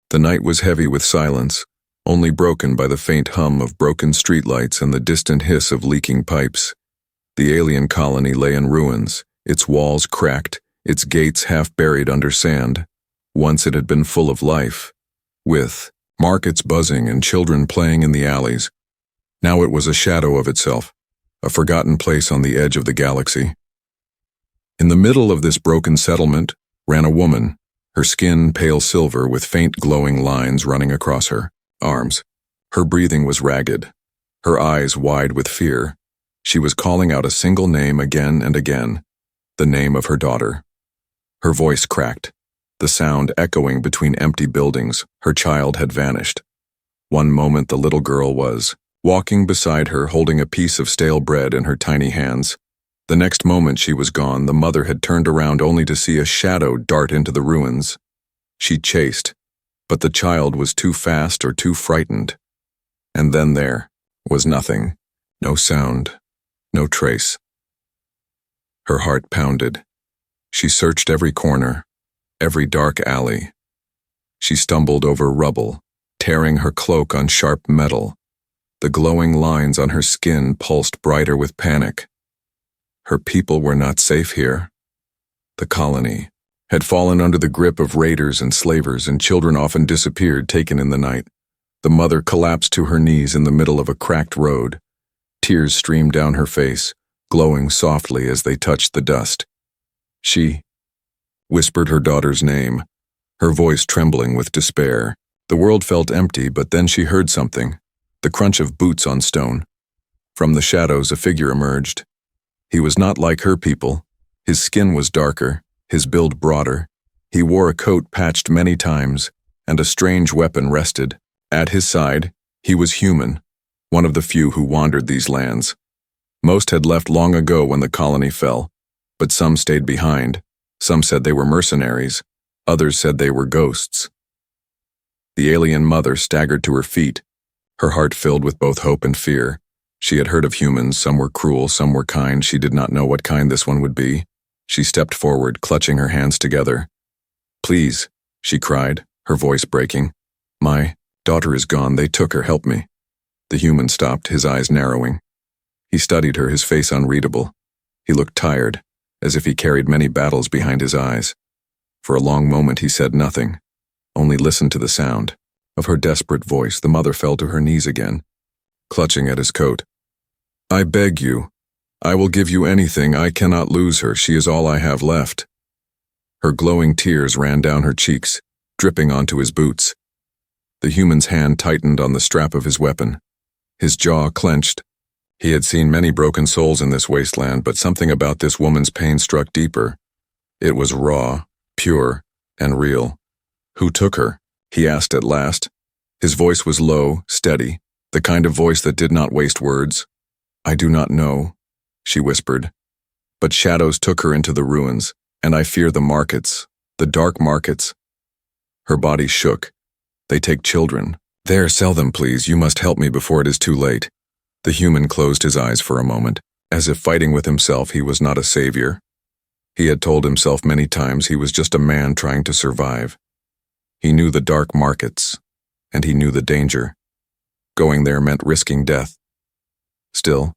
The night was heavy with silence, only broken by the faint hum of broken streetlights and the distant hiss of leaking pipes. The alien colony lay in ruins, its walls cracked, its gates half buried under sand. Once it had been full of life, with markets buzzing and children playing in the alleys. Now it was a shadow of itself, a forgotten place on the edge of the galaxy. In the middle of this broken settlement ran a woman, her skin pale silver with faint glowing lines running across her arms. Her breathing was ragged, her eyes wide with fear. She was calling out a single name again and again, the name of her daughter. Her voice cracked, the sound echoing between empty buildings. Her child had vanished. One moment the little girl was walking beside her, holding a piece of stale bread in her tiny hands. The next moment she was gone. The mother had turned around only to see a shadow dart into the ruins. She chased, but the child was too fast or too frightened. And then there was nothing, no sound, no trace. Her heart pounded. She searched every corner, every dark alley. She stumbled over rubble, tearing her cloak on sharp metal. The glowing lines on her skin pulsed brighter with panic. Her people were not safe here. The colony had fallen under the grip of raiders and slavers, and children often disappeared, taken in the night. The mother collapsed to her knees in the middle of a cracked road. Tears streamed down her face, glowing softly as they touched the dust. She whispered her daughter's name, her voice trembling with despair. The world felt empty, but then she heard something, the crunch of boots on stone. From the shadows a figure emerged. He was not like her people. His skin was darker, his build broader. He wore a coat patched many times, and a strange weapon rested. At his side, he was human, one of the few who wandered these lands. Most had left long ago when the colony fell, but some stayed behind. Some said they were mercenaries, others said they were ghosts. The alien mother staggered to her feet, her heart filled with both hope and fear. She had heard of humans, some were cruel, some were kind. She did not know what kind this one would be. She stepped forward, clutching her hands together. "Please," she cried, her voice breaking. "My daughter is gone. They took her. Help me." The human stopped, his eyes narrowing. He studied her, his face unreadable. He looked tired, as if he carried many battles behind his eyes. For a long moment he said nothing, only listened to the sound of her desperate voice. The mother fell to her knees again, clutching at his coat. "I beg you. I will give you anything. I cannot lose her. She is all I have left." Her glowing tears ran down her cheeks, dripping onto his boots. The human's hand tightened on the strap of his weapon. His jaw clenched. He had seen many broken souls in this wasteland, but something about this woman's pain struck deeper. It was raw, pure, and real. "Who took her?" he asked at last. His voice was low, steady, the kind of voice that did not waste words. "I do not know," she whispered. "But shadows took her into the ruins, and I fear the markets, the dark markets." Her body shook. "They take children. There, sell them, please. You must help me before it is too late." The human closed his eyes for a moment, as if fighting with himself. He was not a savior. He had told himself many times he was just a man trying to survive. He knew the dark markets, and he knew the danger. Going there meant risking death. Still,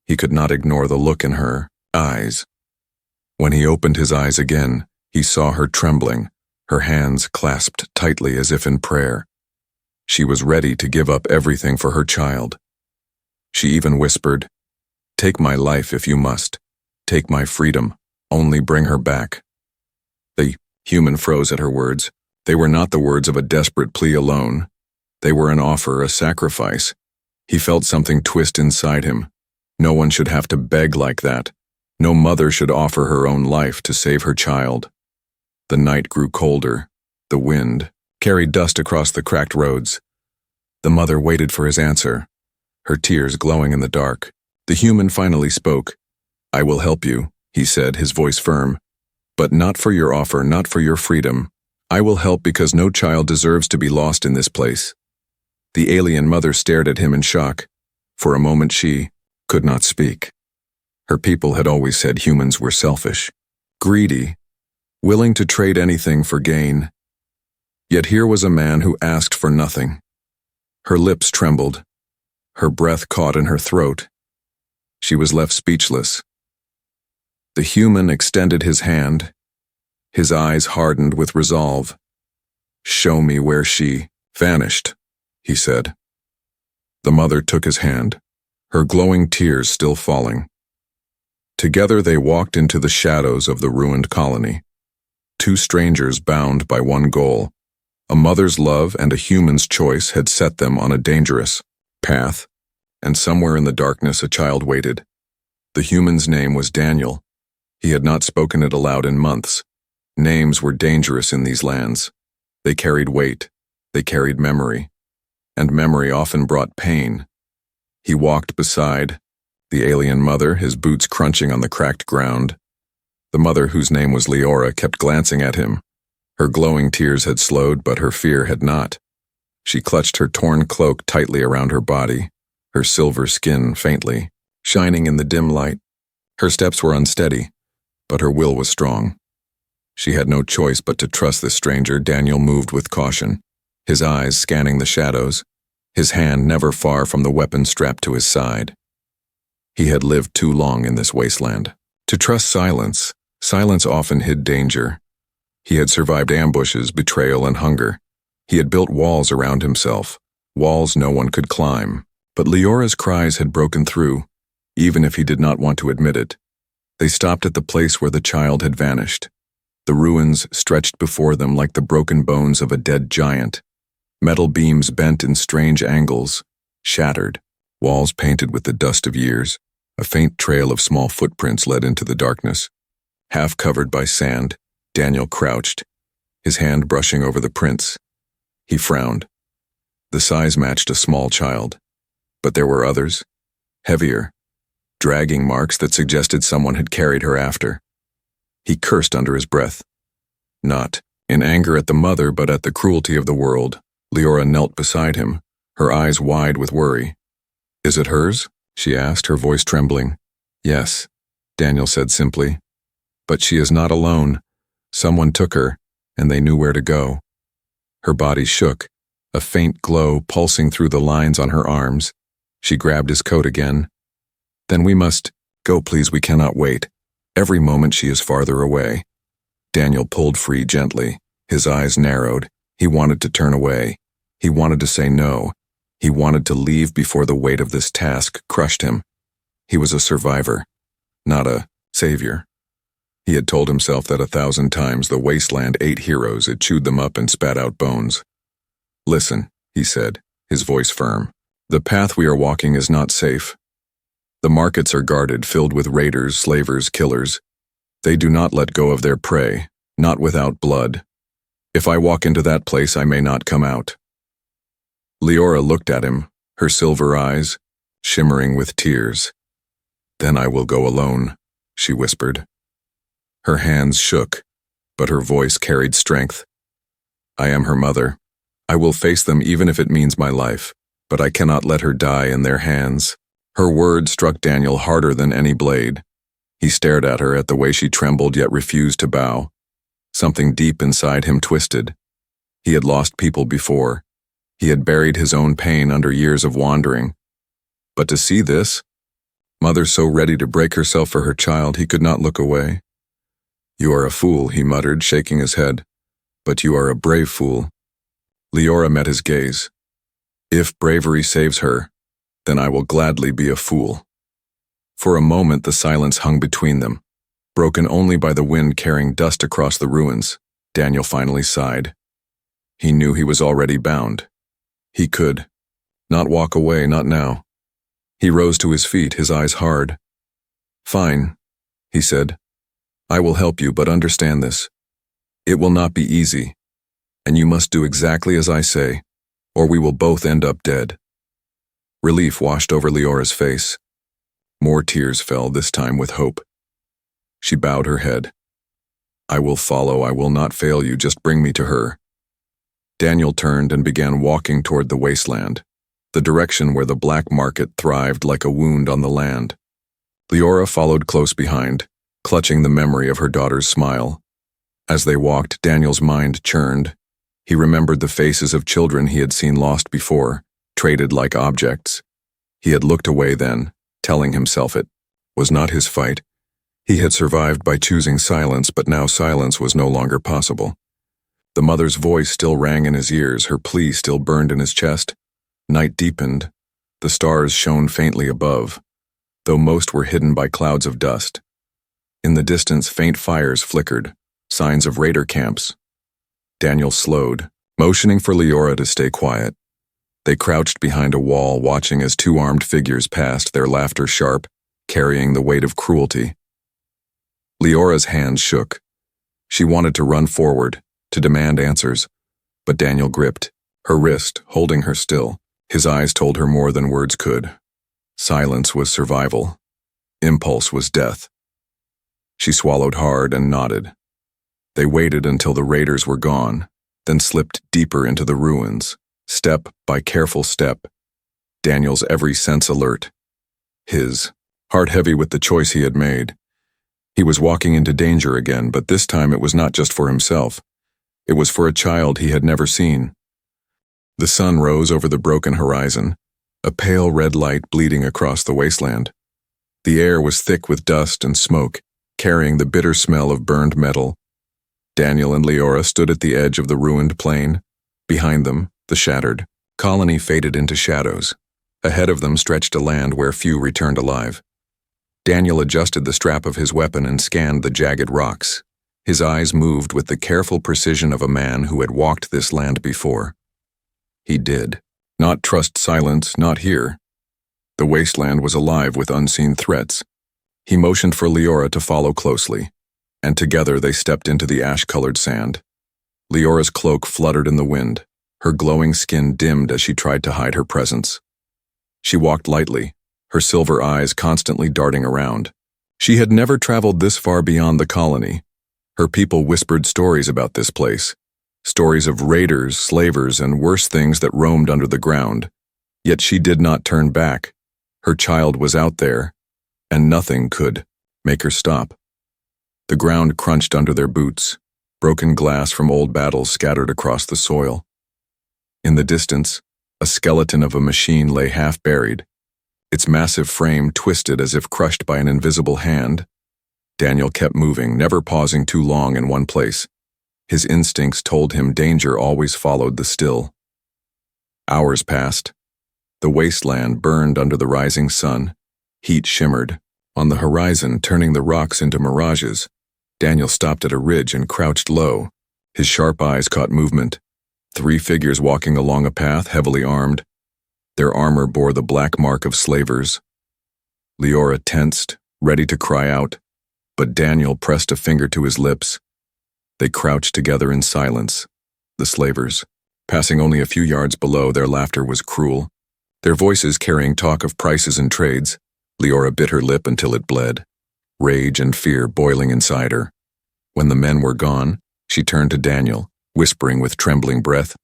he could not ignore the look in her eyes. When he opened his eyes again, he saw her trembling, her hands clasped tightly as if in prayer. She was ready to give up everything for her child. She even whispered, "Take my life if you must. Take my freedom. Only bring her back." The human froze at her words. They were not the words of a desperate plea alone. They were an offer, a sacrifice. He felt something twist inside him. No one should have to beg like that. No mother should offer her own life to save her child. The night grew colder. The wind carried dust across the cracked roads. The mother waited for his answer, her tears glowing in the dark. The human finally spoke. "I will help you," he said, his voice firm. "But not for your offer, not for your freedom. I will help because no child deserves to be lost in this place." The alien mother stared at him in shock. For a moment she could not speak. Her people had always said humans were selfish, greedy, willing to trade anything for gain. Yet here was a man who asked for nothing. Her lips trembled. Her breath caught in her throat. She was left speechless. The human extended his hand. His eyes hardened with resolve. "Show me where she vanished," he said. The mother took his hand, her glowing tears still falling. Together they walked into the shadows of the ruined colony. Two strangers bound by one goal. A mother's love and a human's choice had set them on a dangerous path, and somewhere in the darkness a child waited. The human's name was Daniel. He had not spoken it aloud in months. Names were dangerous in these lands. They carried weight. They carried memory. And memory often brought pain. He walked beside the alien mother, his boots crunching on the cracked ground. The mother, whose name was Leora, kept glancing at him. Her glowing tears had slowed, but her fear had not. She clutched her torn cloak tightly around her body, her silver skin faintly shining in the dim light. Her steps were unsteady, but her will was strong. She had no choice but to trust this stranger. Daniel moved with caution, his eyes scanning the shadows, his hand never far from the weapon strapped to his side. He had lived too long in this wasteland to trust silence. Silence often hid danger. He had survived ambushes, betrayal, and hunger. He had built walls around himself, walls no one could climb. But Leora's cries had broken through, even if he did not want to admit it. They stopped at the place where the child had vanished. The ruins stretched before them like the broken bones of a dead giant. Metal beams bent in strange angles, shattered, walls painted with the dust of years. A faint trail of small footprints led into the darkness. Half covered by sand, Daniel crouched, his hand brushing over the prints. He frowned. The size matched a small child, but there were others, heavier, dragging marks that suggested someone had carried her after. He cursed under his breath. Not in anger at the mother, but at the cruelty of the world. Leora knelt beside him, her eyes wide with worry. "Is it hers?" she asked, her voice trembling. "Yes," Daniel said simply. "But she is not alone. Someone took her, and they knew where to go." Her body shook, a faint glow pulsing through the lines on her arms. She grabbed his coat again. "Then we must go, please. We cannot wait. Every moment she is farther away." Daniel pulled free gently. His eyes narrowed. He wanted to turn away. He wanted to say no. He wanted to leave before the weight of this task crushed him. He was a survivor, not a savior. He had told himself that 1,000 times. The wasteland ate heroes, it chewed them up and spat out bones. "Listen," he said, his voice firm. "The path we are walking is not safe. The markets are guarded, filled with raiders, slavers, killers. They do not let go of their prey, not without blood. If I walk into that place, I may not come out." Leora looked at him, her silver eyes shimmering with tears. "Then I will go alone," she whispered. Her hands shook, but her voice carried strength. "I am her mother. I will face them even if it means my life, but I cannot let her die in their hands." Her words struck Daniel harder than any blade. He stared at her, at the way she trembled yet refused to bow. Something deep inside him twisted. He had lost people before. He had buried his own pain under years of wandering. But to see this, mother so ready to break herself for her child, he could not look away. "You are a fool," he muttered, shaking his head. "But you are a brave fool." Leora met his gaze. "If bravery saves her, then I will gladly be a fool." For a moment the silence hung between them, broken only by the wind carrying dust across the ruins. Daniel finally sighed. He knew he was already bound. He could not walk away, not now. He rose to his feet, his eyes hard. "Fine," he said. "I will help you, but understand this. It will not be easy, and you must do exactly as I say, or we will both end up dead." Relief washed over Leora's face. More tears fell, this time with hope. She bowed her head. "I will follow. I will not fail you. Just bring me to her." Daniel turned and began walking toward the wasteland, the direction where the black market thrived like a wound on the land. Leora followed close behind, clutching the memory of her daughter's smile. As they walked, Daniel's mind churned. He remembered the faces of children he had seen lost before, traded like objects. He had looked away then, telling himself it was not his fight. He had survived by choosing silence, but now silence was no longer possible. The mother's voice still rang in his ears, her plea still burned in his chest. Night deepened. The stars shone faintly above, though most were hidden by clouds of dust. In the distance, faint fires flickered, signs of raider camps. Daniel slowed, motioning for Leora to stay quiet. They crouched behind a wall, watching as two armed figures passed, their laughter sharp, carrying the weight of cruelty. Leora's hands shook. She wanted to run forward, to demand answers, but Daniel gripped her wrist, holding her still. His eyes told her more than words could. Silence was survival. Impulse was death. She swallowed hard and nodded. They waited until the raiders were gone, then slipped deeper into the ruins, step by careful step, Daniel's every sense alert. His heart heavy with the choice he had made. He was walking into danger again, but this time it was not just for himself. It was for a child he had never seen. The sun rose over the broken horizon, a pale red light bleeding across the wasteland. The air was thick with dust and smoke, carrying the bitter smell of burned metal. Daniel and Leora stood at the edge of the ruined plain. Behind them, the shattered colony faded into shadows. Ahead of them stretched a land where few returned alive. Daniel adjusted the strap of his weapon and scanned the jagged rocks. His eyes moved with the careful precision of a man who had walked this land before. He did not trust silence, not here. The wasteland was alive with unseen threats. He motioned for Leora to follow closely, and together they stepped into the ash-colored sand. Leora's cloak fluttered in the wind, her glowing skin dimmed as she tried to hide her presence. She walked lightly, her silver eyes constantly darting around. She had never traveled this far beyond the colony. Her people whispered stories about this place, stories of raiders, slavers, and worse things that roamed under the ground. Yet she did not turn back. Her child was out there, and nothing could make her stop. The ground crunched under their boots, broken glass from old battles scattered across the soil. In the distance, a skeleton of a machine lay half-buried, its massive frame twisted as if crushed by an invisible hand. Daniel kept moving, never pausing too long in one place. His instincts told him danger always followed the still. Hours passed. The wasteland burned under the rising sun. Heat shimmered on the horizon, turning the rocks into mirages. Daniel stopped at a ridge and crouched low. His sharp eyes caught movement. 3 figures walking along a path, heavily armed. Their armor bore the black mark of slavers. Leora tensed, ready to cry out, but Daniel pressed a finger to his lips. They crouched together in silence, the slavers. Passing only a few yards below, their laughter was cruel, their voices carrying talk of prices and trades. Leora bit her lip until it bled, rage and fear boiling inside her. When the men were gone, she turned to Daniel, whispering with trembling breath,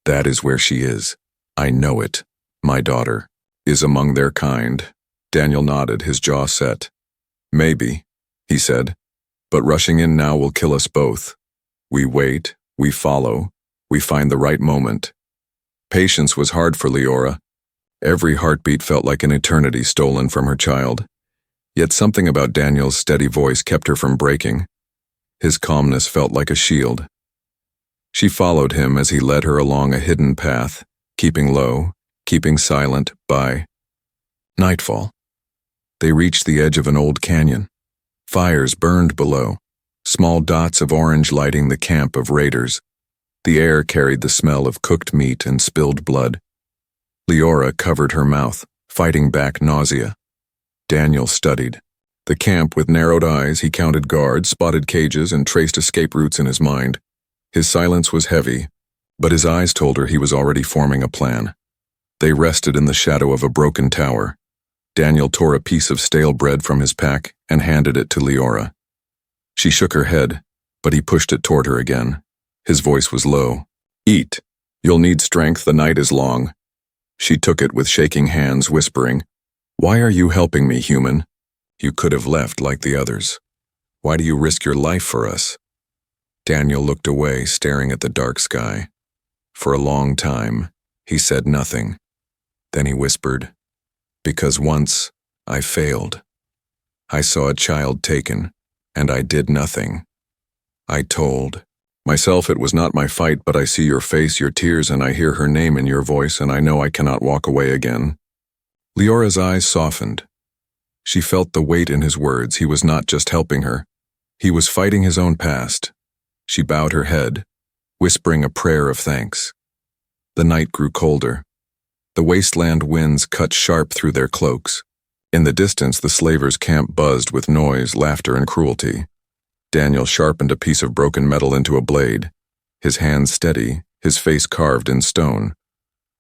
"That is where she is. I know it. My daughter is among their kind." Daniel nodded, his jaw set. "Maybe," he said, "but rushing in now will kill us both. We wait, we follow, we find the right moment." Patience was hard for Leora. Every heartbeat felt like an eternity stolen from her child. Yet something about Daniel's steady voice kept her from breaking. His calmness felt like a shield. She followed him as he led her along a hidden path, keeping low, keeping silent. By nightfall, they reached the edge of an old canyon. Fires burned below, small dots of orange lighting the camp of raiders. The air carried the smell of cooked meat and spilled blood. Leora covered her mouth, fighting back nausea. Daniel studied the camp with narrowed eyes. He counted guards, spotted cages, and traced escape routes in his mind. His silence was heavy, but his eyes told her he was already forming a plan. They rested in the shadow of a broken tower. Daniel tore a piece of stale bread from his pack and handed it to Leora. She shook her head, but he pushed it toward her again. His voice was low. "Eat. You'll need strength, the night is long." She took it with shaking hands, whispering, "Why are you helping me, human? You could have left like the others. Why do you risk your life for us?" Daniel looked away, staring at the dark sky. For a long time, he said nothing. Then he whispered, "Because once I failed. I saw a child taken, and I did nothing. I told myself it was not my fight, but I see your face, your tears, and I hear her name in your voice, and I know I cannot walk away again." Leora's eyes softened. She felt the weight in his words. He was not just helping her. He was fighting his own past. She bowed her head, whispering a prayer of thanks. The night grew colder. The wasteland winds cut sharp through their cloaks. In the distance, the slavers' camp buzzed with noise, laughter, and cruelty. Daniel sharpened a piece of broken metal into a blade, his hands steady, his face carved in stone.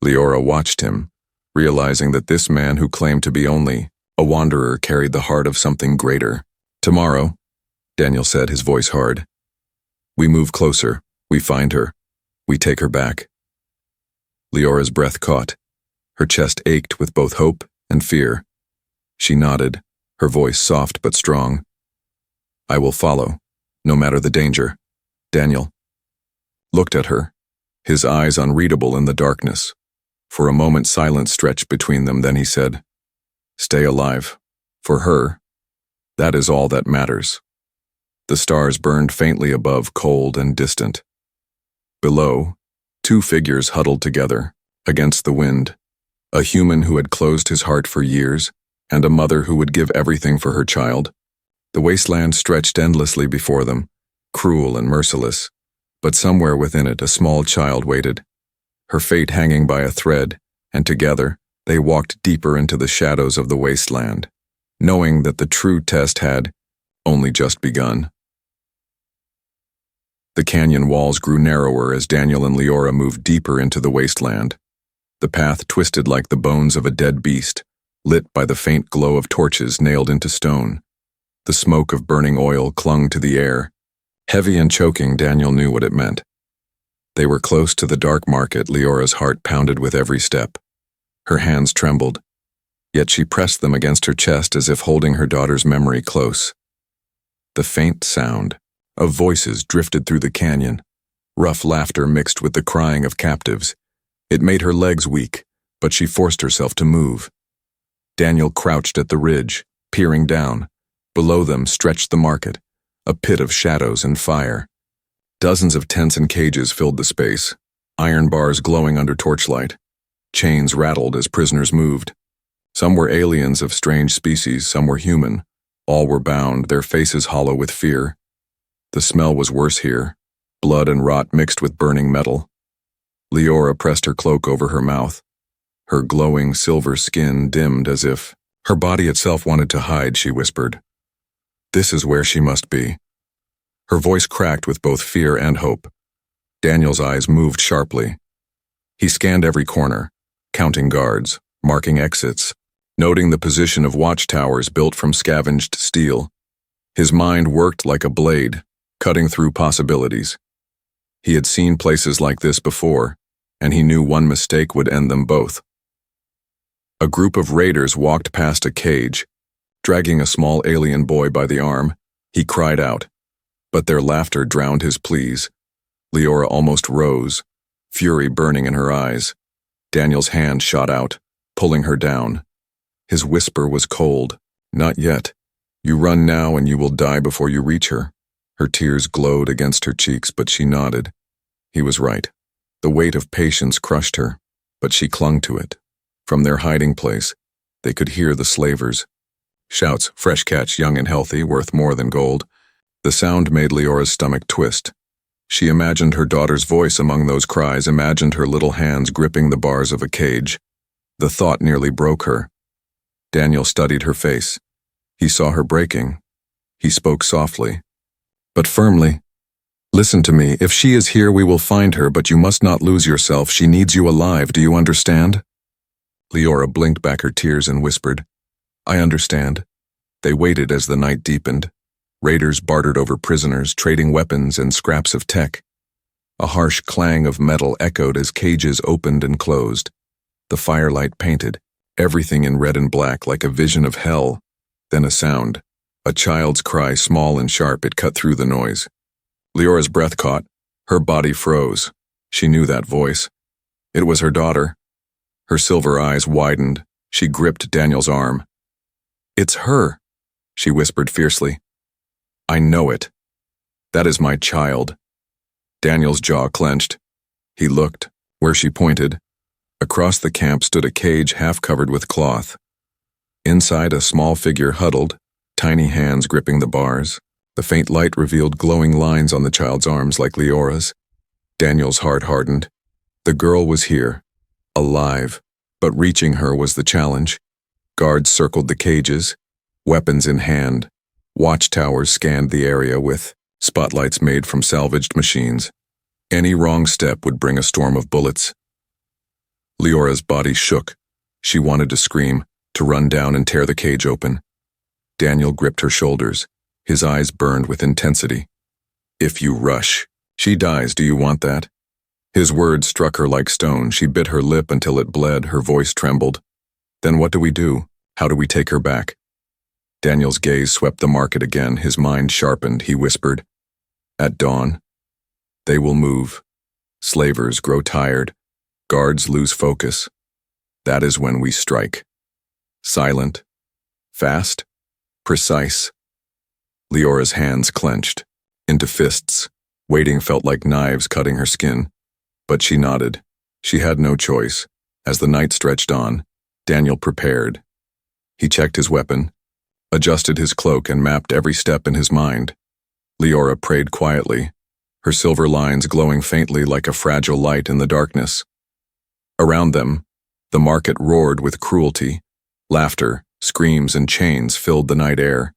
Leora watched him, realizing that this man who claimed to be only a wanderer carried the heart of something greater. "Tomorrow," Daniel said, his voice hard. "We move closer, we find her, we take her back." Leora's breath caught. Her chest ached with both hope and fear. She nodded, her voice soft but strong. "I will follow, no matter the danger." Daniel looked at her, his eyes unreadable in the darkness. For a moment silence stretched between them, then he said, "Stay alive. For her, that is all that matters." The stars burned faintly above, cold and distant. Below, two figures huddled together, against the wind. A human who had closed his heart for years, and a mother who would give everything for her child. The wasteland stretched endlessly before them, cruel and merciless, but somewhere within it a small child waited, her fate hanging by a thread, and together they walked deeper into the shadows of the wasteland, knowing that the true test had only just begun. The canyon walls grew narrower as Daniel and Leora moved deeper into the wasteland. The path twisted like the bones of a dead beast, lit by the faint glow of torches nailed into stone. The smoke of burning oil clung to the air. Heavy and choking, Daniel knew what it meant. They were close to the dark market. Leora's heart pounded with every step. Her hands trembled, yet she pressed them against her chest as if holding her daughter's memory close. The faint sound of voices drifted through the canyon, rough laughter mixed with the crying of captives. It made her legs weak, but she forced herself to move. Daniel crouched at the ridge, peering down. Below them stretched the market, a pit of shadows and fire. Dozens of tents and cages filled the space, iron bars glowing under torchlight. Chains rattled as prisoners moved. Some were aliens of strange species, some were human. All were bound, their faces hollow with fear. The smell was worse here, blood and rot mixed with burning metal. Leora pressed her cloak over her mouth. Her glowing silver skin dimmed as if her body itself wanted to hide. She whispered, "This is where she must be." Her voice cracked with both fear and hope. Daniel's eyes moved sharply. He scanned every corner, counting guards, marking exits, noting the position of watchtowers built from scavenged steel. His mind worked like a blade, cutting through possibilities. He had seen places like this before, and he knew one mistake would end them both. A group of raiders walked past a cage, dragging a small alien boy by the arm. He cried out, but their laughter drowned his pleas. Leora almost rose, fury burning in her eyes. Daniel's hand shot out, pulling her down. His whisper was cold. "Not yet. You run now and you will die before you reach her." Her tears glowed against her cheeks, but she nodded. He was right. The weight of patience crushed her, but she clung to it. From their hiding place, they could hear the slavers. Shouts, "Fresh catch, young and healthy, worth more than gold." The sound made Leora's stomach twist. She imagined her daughter's voice among those cries, imagined her little hands gripping the bars of a cage. The thought nearly broke her. Daniel studied her face. He saw her breaking. He spoke softly, but firmly. "Listen to me. If she is here, we will find her, but you must not lose yourself. She needs you alive. Do you understand?" Leora blinked back her tears and whispered, "I understand." They waited as the night deepened. Raiders bartered over prisoners, trading weapons and scraps of tech. A harsh clang of metal echoed as cages opened and closed. The firelight painted everything in red and black like a vision of hell. Then a sound. A child's cry, small and sharp. It cut through the noise. Leora's breath caught. Her body froze. She knew that voice. It was her daughter. Her silver eyes widened. She gripped Daniel's arm. "It's her," she whispered fiercely. "I know it. That is my child." Daniel's jaw clenched. He looked, where she pointed. Across the camp stood a cage half covered with cloth. Inside, a small figure huddled, tiny hands gripping the bars. The faint light revealed glowing lines on the child's arms like Leora's. Daniel's heart hardened. The girl was here, alive, but reaching her was the challenge. Guards circled the cages, weapons in hand. Watchtowers scanned the area with spotlights made from salvaged machines. Any wrong step would bring a storm of bullets. Leora's body shook. She wanted to scream, to run down and tear the cage open. Daniel gripped her shoulders. His eyes burned with intensity. "If you rush, she dies. Do you want that?" His words struck her like stone. She bit her lip until it bled. Her voice trembled. "Then what do we do? How do we take her back?" Daniel's gaze swept the market again. His mind sharpened. He whispered, "At dawn, they will move. Slavers grow tired. Guards lose focus. That is when we strike. Silent, fast, precise." Leora's hands clenched into fists. Waiting felt like knives cutting her skin. But she nodded. She had no choice. As the night stretched on, Daniel prepared. He checked his weapon, adjusted his cloak, and mapped every step in his mind. Leora prayed quietly, her silver lines glowing faintly like a fragile light in the darkness. Around them, the market roared with cruelty. Laughter, screams, and chains filled the night air.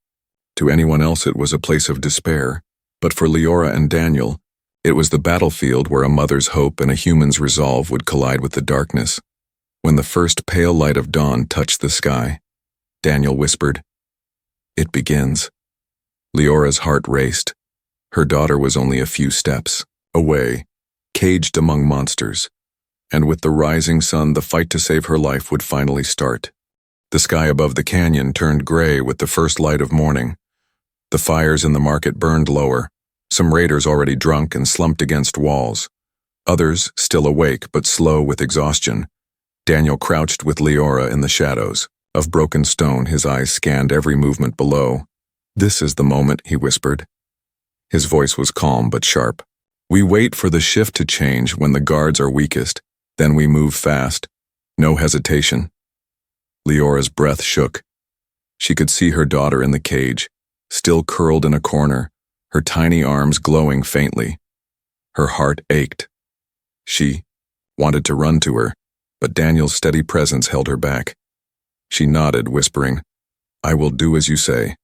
To anyone else it was a place of despair, but for Leora and Daniel, it was the battlefield where a mother's hope and a human's resolve would collide with the darkness. When the first pale light of dawn touched the sky, Daniel whispered, "It begins." Leora's heart raced. Her daughter was only a few steps away, caged among monsters, and with the rising sun, the fight to save her life would finally start. The sky above the canyon turned gray with the first light of morning. The fires in the market burned lower, some raiders already drunk and slumped against walls. Others still awake but slow with exhaustion. Daniel crouched with Leora in the shadows. Of broken stone, his eyes scanned every movement below. "This is the moment," he whispered. His voice was calm but sharp. "We wait for the shift to change when the guards are weakest. Then we move fast. No hesitation." Leora's breath shook. She could see her daughter in the cage, still curled in a corner, her tiny arms glowing faintly. Her heart ached. She wanted to run to her, but Daniel's steady presence held her back. She nodded, whispering, "I will do as you say."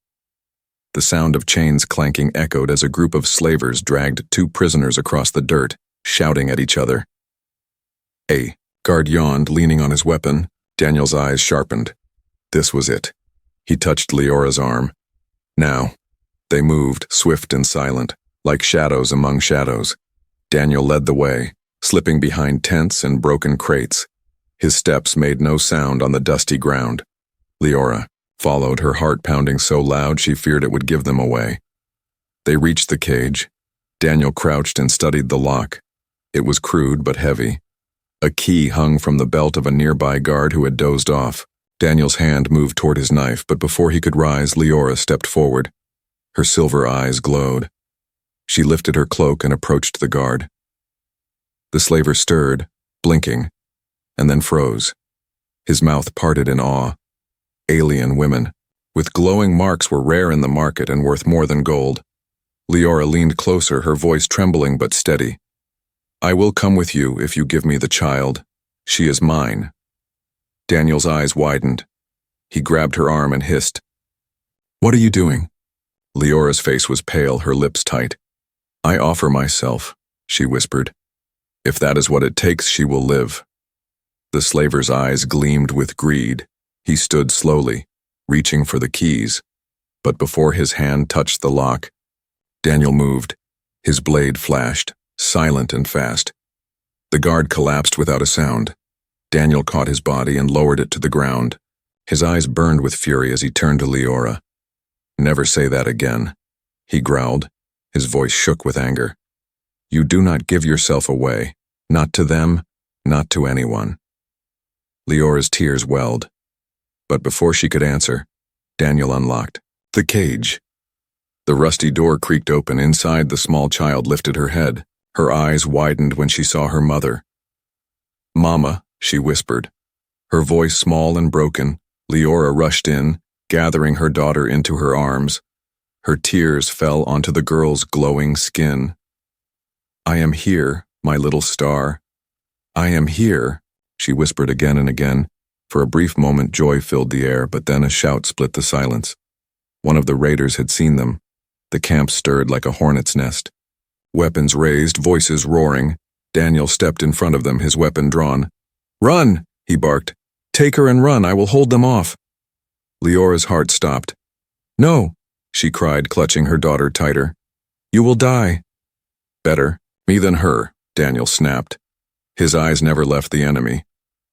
The sound of chains clanking echoed as a group of slavers dragged two prisoners across the dirt, shouting at each other. A guard yawned, leaning on his weapon. Daniel's eyes sharpened. This was it. He touched Leora's arm. Now. They moved, swift and silent, like shadows among shadows. Daniel led the way, slipping behind tents and broken crates. His steps made no sound on the dusty ground. Leora followed, her heart pounding so loud she feared it would give them away. They reached the cage. Daniel crouched and studied the lock. It was crude but heavy. A key hung from the belt of a nearby guard who had dozed off. Daniel's hand moved toward his knife, but before he could rise, Leora stepped forward. Her silver eyes glowed. She lifted her cloak and approached the guard. The slaver stirred, blinking, and then froze. His mouth parted in awe. Alien women, with glowing marks, were rare in the market and worth more than gold. Leora leaned closer, her voice trembling but steady. "I will come with you if you give me the child. She is mine." Daniel's eyes widened. He grabbed her arm and hissed, "What are you doing?" Leora's face was pale, her lips tight. "I offer myself," she whispered. "If that is what it takes, she will live." The slaver's eyes gleamed with greed. He stood slowly, reaching for the keys. But before his hand touched the lock, Daniel moved. His blade flashed, silent and fast. The guard collapsed without a sound. Daniel caught his body and lowered it to the ground. His eyes burned with fury as he turned to Leora. "Never say that again," he growled. His voice shook with anger. "You do not give yourself away, not to them, Not to anyone. Leora's tears welled. But before she could answer, Daniel unlocked the cage. The rusty door creaked open. Inside, the small child lifted her head. Her eyes widened when she saw her mother. "Mama," she whispered. Her voice small and broken. Leora rushed in, gathering her daughter into her arms. Her tears fell onto the girl's glowing skin. "I am here, my little star. I am here," she whispered again and again. For a brief moment, joy filled the air, but then a shout split the silence. One of the raiders had seen them. The camp stirred like a hornet's nest. Weapons raised, voices roaring. Daniel stepped in front of them, his weapon drawn. "Run!" he barked. "Take her and run. I will hold them off." Leora's heart stopped. "No," she cried, clutching her daughter tighter. "You will die." "Better me than her," Daniel snapped. His eyes never left the enemy.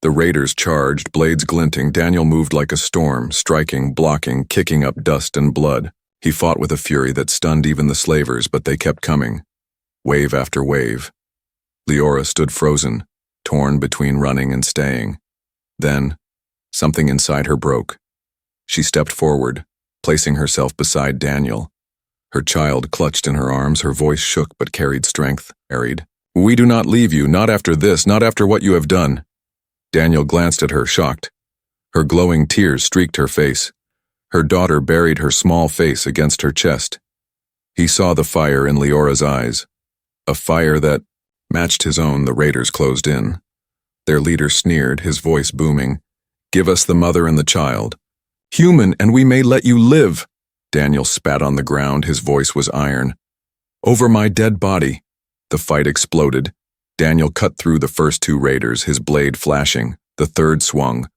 The raiders charged, blades glinting. Daniel moved like a storm, striking, blocking, kicking up dust and blood. He fought with a fury that stunned even the slavers, but they kept coming. Wave after wave. Leora stood frozen, torn between running and staying. Then, something inside her broke. She stepped forward, placing herself beside Daniel. Her child clutched in her arms, her voice shook but carried strength. "We do not leave you, not after this, not after what you have done." Daniel glanced at her, shocked. Her glowing tears streaked her face. Her daughter buried her small face against her chest. He saw the fire in Leora's eyes, a fire that matched his own. The raiders closed in. Their leader sneered, his voice booming. "Give us the mother and the child. Human, and we may let you live." Daniel spat on the ground, his voice was iron. "Over my dead body." The fight exploded. Daniel cut through the first two raiders, his blade flashing. The third swung,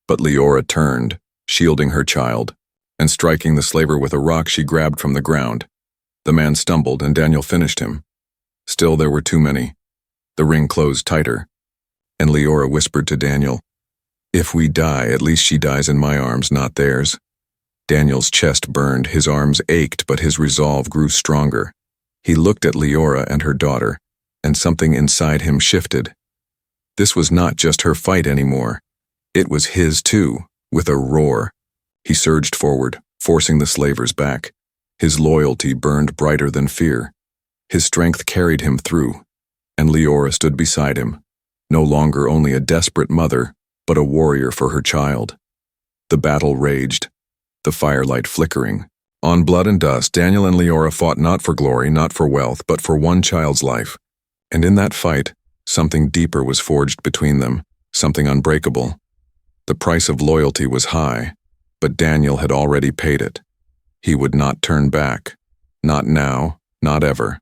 but Leora turned, shielding her child, and striking the slaver with a rock she grabbed from the ground. The man stumbled, and Daniel finished him. Still, there were too many. The ring closed tighter, and Leora whispered to Daniel, "If we die, at least she dies in my arms, not theirs." Daniel's chest burned, his arms ached, but his resolve grew stronger. He looked at Leora and her daughter, and something inside him shifted. This was not just her fight anymore. It was his too. With a roar, he surged forward, forcing the slavers back. His loyalty burned brighter than fear. His strength carried him through, and Leora stood beside him, no longer only a desperate mother, but a warrior for her child. The battle raged, the firelight flickering. On blood and dust, Daniel and Leora fought not for glory, not for wealth, but for one child's life. And in that fight, something deeper was forged between them, something unbreakable. The price of loyalty was high, but Daniel had already paid it. He would not turn back. Not now, not ever.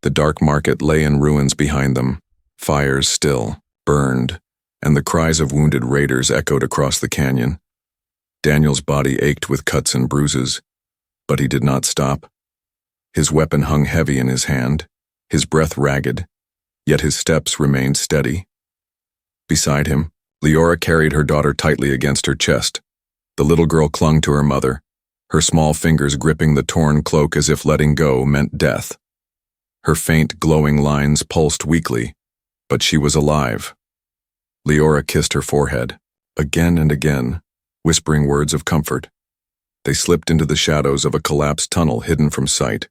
The dark market lay in ruins behind them. Fires still burned, and the cries of wounded raiders echoed across the canyon. Daniel's body ached with cuts and bruises, but he did not stop. His weapon hung heavy in his hand, his breath ragged, yet his steps remained steady. Beside him, Leora carried her daughter tightly against her chest. The little girl clung to her mother, her small fingers gripping the torn cloak as if letting go meant death. Her faint, glowing lines pulsed weakly, but she was alive. Leora kissed her forehead, again and again, whispering words of comfort. They slipped into the shadows of a collapsed tunnel hidden from sight.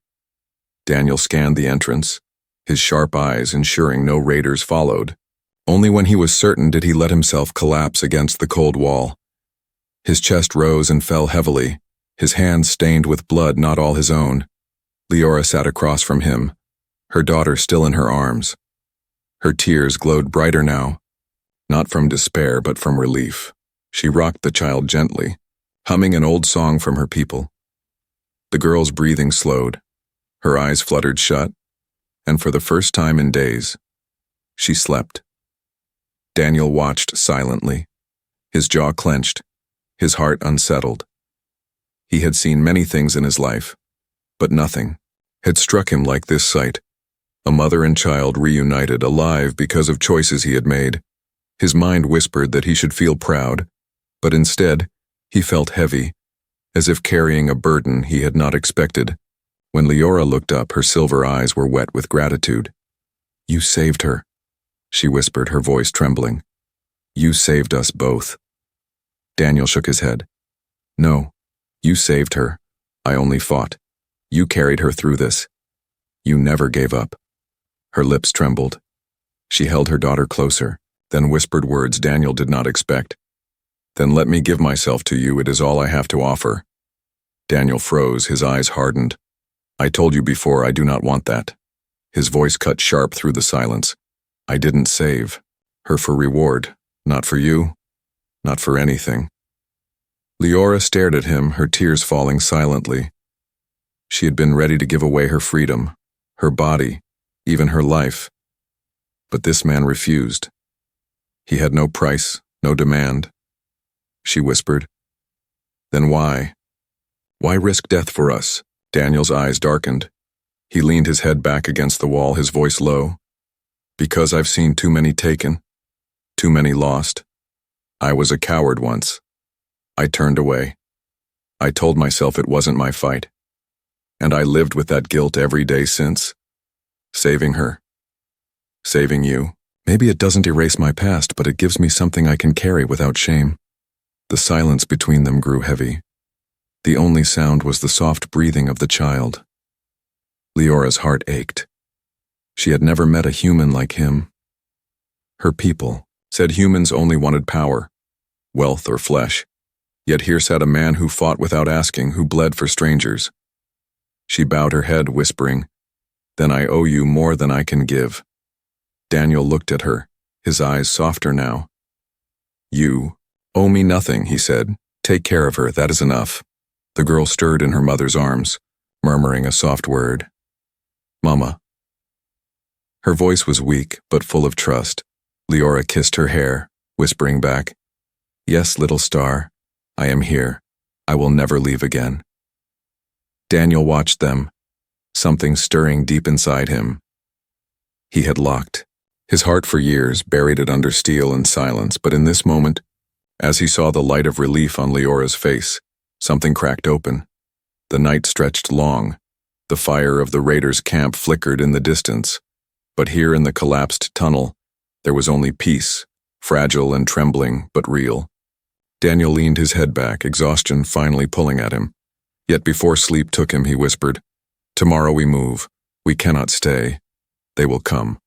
Daniel scanned the entrance, his sharp eyes ensuring no raiders followed. Only when he was certain did he let himself collapse against the cold wall. His chest rose and fell heavily, his hands stained with blood not all his own. Leora sat across from him, her daughter still in her arms. Her tears glowed brighter now, not from despair but from relief. She rocked the child gently, humming an old song from her people. The girl's breathing slowed, her eyes fluttered shut, and for the first time in days, she slept. Daniel watched silently, his jaw clenched, his heart unsettled. He had seen many things in his life, but nothing had struck him like this sight. A mother and child reunited, alive because of choices he had made. His mind whispered that he should feel proud, but instead, he felt heavy, as if carrying a burden he had not expected. When Leora looked up, her silver eyes were wet with gratitude. "You saved her," she whispered, her voice trembling. You saved us both. Daniel shook his head. No, you saved her. I only fought. You carried her through this. You never gave up. Her lips trembled. She held her daughter closer, then whispered words Daniel did not expect. Then let me give myself to you, it is all I have to offer. Daniel froze, his eyes hardened. I told you before, I do not want that. His voice cut sharp through the silence. I didn't save her for reward, not for you, not for anything. Leora stared at him, her tears falling silently. She had been ready to give away her freedom, her body, even her life. But this man refused. He had no price, no demand. She whispered. Then why? Why risk death for us? Daniel's eyes darkened. He leaned his head back against the wall, his voice low. Because I've seen too many taken, too many lost. I was a coward once. I turned away. I told myself it wasn't my fight. And I lived with that guilt every day since. Saving her. Saving you. Maybe it doesn't erase my past, but it gives me something I can carry without shame. The silence between them grew heavy. The only sound was the soft breathing of the child. Leora's heart ached. She had never met a human like him. Her people said humans only wanted power, wealth, or flesh. Yet here sat a man who fought without asking, who bled for strangers. She bowed her head, whispering, Then I owe you more than I can give. Daniel looked at her, his eyes softer now. You owe me nothing, he said. Take care of her, that is enough. The girl stirred in her mother's arms, murmuring a soft word. Mama. Her voice was weak, but full of trust. Leora kissed her hair, whispering back, Yes, little star, I am here. I will never leave again. Daniel watched them, something stirring deep inside him. He had locked his heart for years, buried it under steel and silence, but in this moment, as he saw the light of relief on Leora's face, something cracked open. The night stretched long. The fire of the raiders' camp flickered in the distance. But here in the collapsed tunnel, there was only peace, fragile and trembling, but real. Daniel leaned his head back, exhaustion finally pulling at him. Yet before sleep took him, he whispered, Tomorrow we move. We cannot stay. They will come.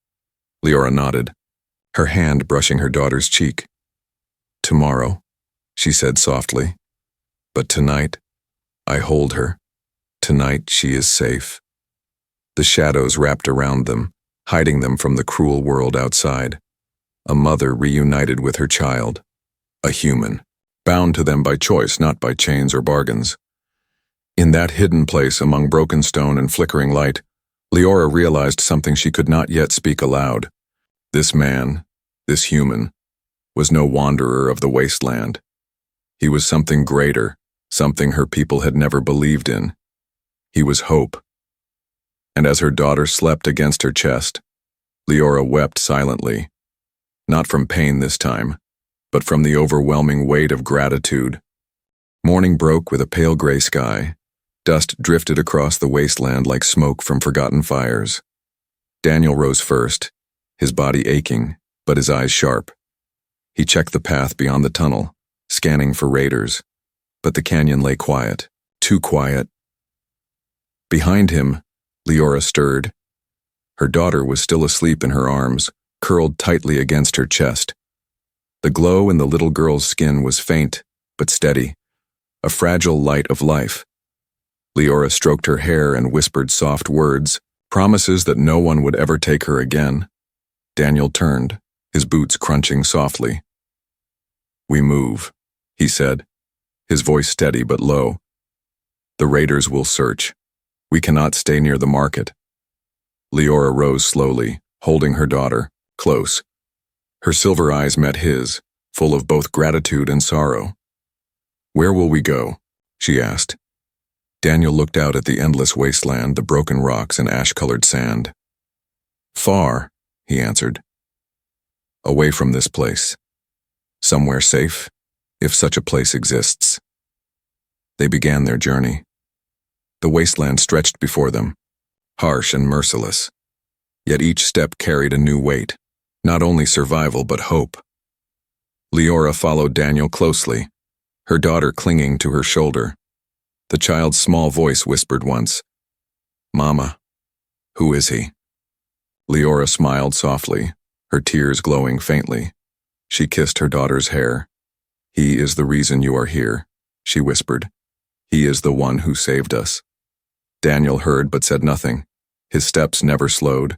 Leora nodded, her hand brushing her daughter's cheek. Tomorrow, she said softly. But tonight, I hold her. Tonight she is safe. The shadows wrapped around them, hiding them from the cruel world outside. A mother reunited with her child. A human, bound to them by choice, not by chains or bargains. In that hidden place among broken stone and flickering light, Leora realized something she could not yet speak aloud. This man, this human, was no wanderer of the wasteland. He was something greater, something her people had never believed in. He was hope. And as her daughter slept against her chest, Leora wept silently, not from pain this time, but from the overwhelming weight of gratitude. Morning broke with a pale gray sky. Dust drifted across the wasteland like smoke from forgotten fires. Daniel rose first, his body aching, but his eyes sharp. He checked the path beyond the tunnel, scanning for raiders, but the canyon lay quiet, too quiet. Behind him, Leora stirred. Her daughter was still asleep in her arms, curled tightly against her chest. The glow in the little girl's skin was faint, but steady, a fragile light of life. Leora stroked her hair and whispered soft words, promises that no one would ever take her again. Daniel turned, his boots crunching softly. We move, he said, his voice steady but low. The raiders will search. We cannot stay near the market. Leora rose slowly, holding her daughter, close. Her silver eyes met his, full of both gratitude and sorrow. Where will we go? She asked. Daniel looked out at the endless wasteland, the broken rocks and ash-colored sand. Far, he answered. Away from this place. Somewhere safe, if such a place exists. They began their journey. The wasteland stretched before them, harsh and merciless. Yet each step carried a new weight, Not only survival, but hope. Leora followed Daniel closely, her daughter clinging to her shoulder. The child's small voice whispered once, "Mama, who is he?" Leora smiled softly, her tears glowing faintly. She kissed her daughter's hair. "He is the reason you are here," she whispered. "He is the one who saved us." Daniel heard but said nothing. His steps never slowed.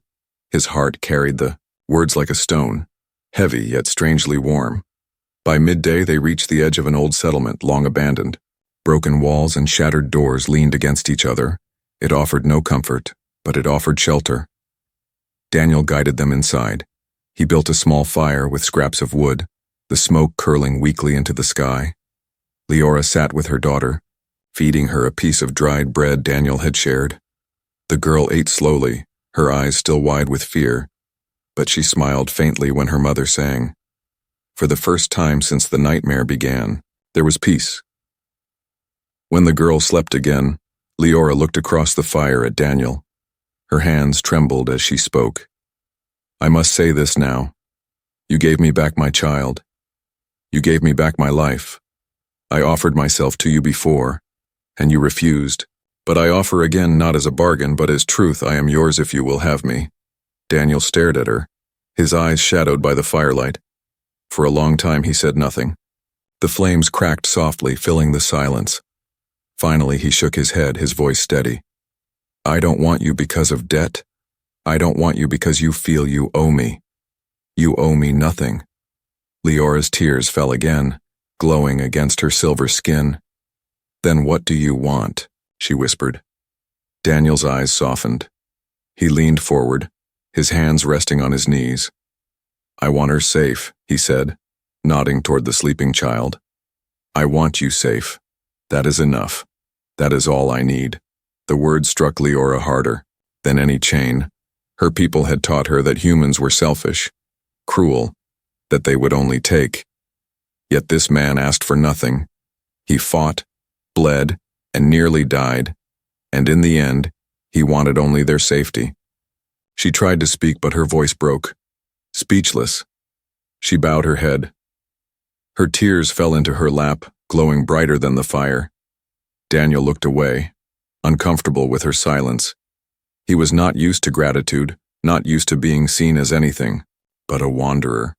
His heart carried the words like a stone, heavy yet strangely warm. By midday they reached the edge of an old settlement, long abandoned. Broken walls and shattered doors leaned against each other. It offered no comfort, but it offered shelter. Daniel guided them inside. He built a small fire with scraps of wood, the smoke curling weakly into the sky. Leora sat with her daughter, feeding her a piece of dried bread Daniel had shared. The girl ate slowly, her eyes still wide with fear, but she smiled faintly when her mother sang. For the first time since the nightmare began, there was peace. When the girl slept again, Leora looked across the fire at Daniel. Her hands trembled as she spoke. "I must say this now. You gave me back my child. You gave me back my life. I offered myself to you before, and you refused. But I offer again, not as a bargain, but as truth. I am yours if you will have me." Daniel stared at her, his eyes shadowed by the firelight. For a long time he said nothing. The flames cracked softly, filling the silence. Finally he shook his head, his voice steady. "I don't want you because of debt. I don't want you because you feel you owe me. You owe me nothing." Leora's tears fell again, glowing against her silver skin. "Then what do you want?" she whispered. Daniel's eyes softened. He leaned forward, his hands resting on his knees. "I want her safe," he said, nodding toward the sleeping child. "I want you safe. That is enough. That is all I need." The words struck Leora harder than any chain. Her people had taught her that humans were selfish, cruel, that they would only take. Yet this man asked for nothing. He fought, bled, and nearly died, and in the end, he wanted only their safety. She tried to speak, but her voice broke. Speechless, she bowed her head. Her tears fell into her lap, glowing brighter than the fire. Daniel looked away, uncomfortable with her silence. He was not used to gratitude, not used to being seen as anything but a wanderer.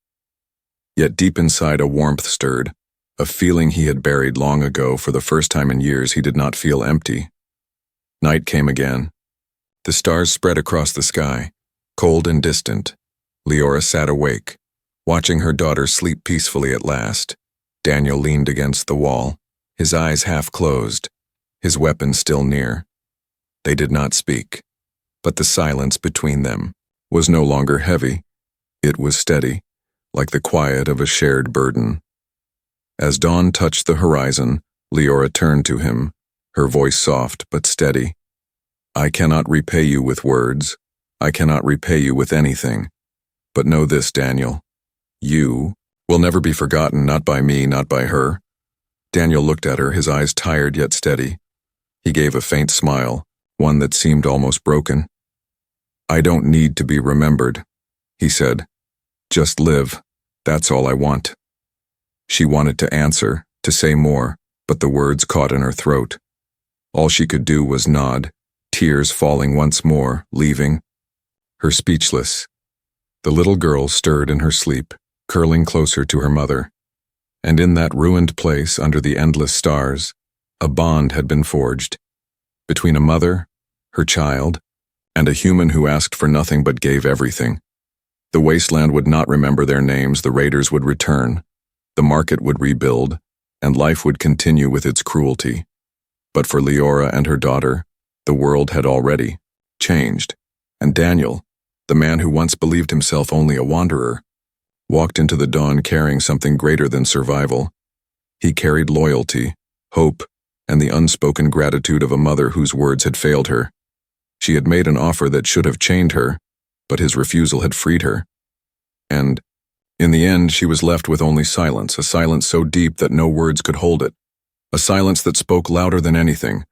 Yet deep inside a warmth stirred, a feeling he had buried long ago. For the first time in years he did not feel empty. Night came again. The stars spread across the sky, cold and distant. Leora sat awake, watching her daughter sleep peacefully at last. Daniel leaned against the wall, his eyes half closed, his weapon still near. They did not speak, but the silence between them was no longer heavy. It was steady, like the quiet of a shared burden. As dawn touched the horizon, Leora turned to him, her voice soft but steady. "I cannot repay you with words. I cannot repay you with anything. But know this, Daniel. You will never be forgotten, not by me, not by her." Daniel looked at her, his eyes tired yet steady. He gave a faint smile, one that seemed almost broken. "I don't need to be remembered," he said. "Just live. That's all I want." She wanted to answer, to say more, but the words caught in her throat. All she could do was nod, tears falling once more, leaving her speechless. The little girl stirred in her sleep, curling closer to her mother. And in that ruined place under the endless stars, a bond had been forged between a mother, her child, and a human who asked for nothing but gave everything. The wasteland would not remember their names, the raiders would return, the market would rebuild, and life would continue with its cruelty. But for Leora and her daughter, the world had already changed, and Daniel, the man who once believed himself only a wanderer, walked into the dawn carrying something greater than survival. He carried loyalty, hope, and the unspoken gratitude of a mother whose words had failed her. She had made an offer that should have chained her, but his refusal had freed her. And, in the end, she was left with only silence, a silence so deep that no words could hold it. A silence that spoke louder than anything,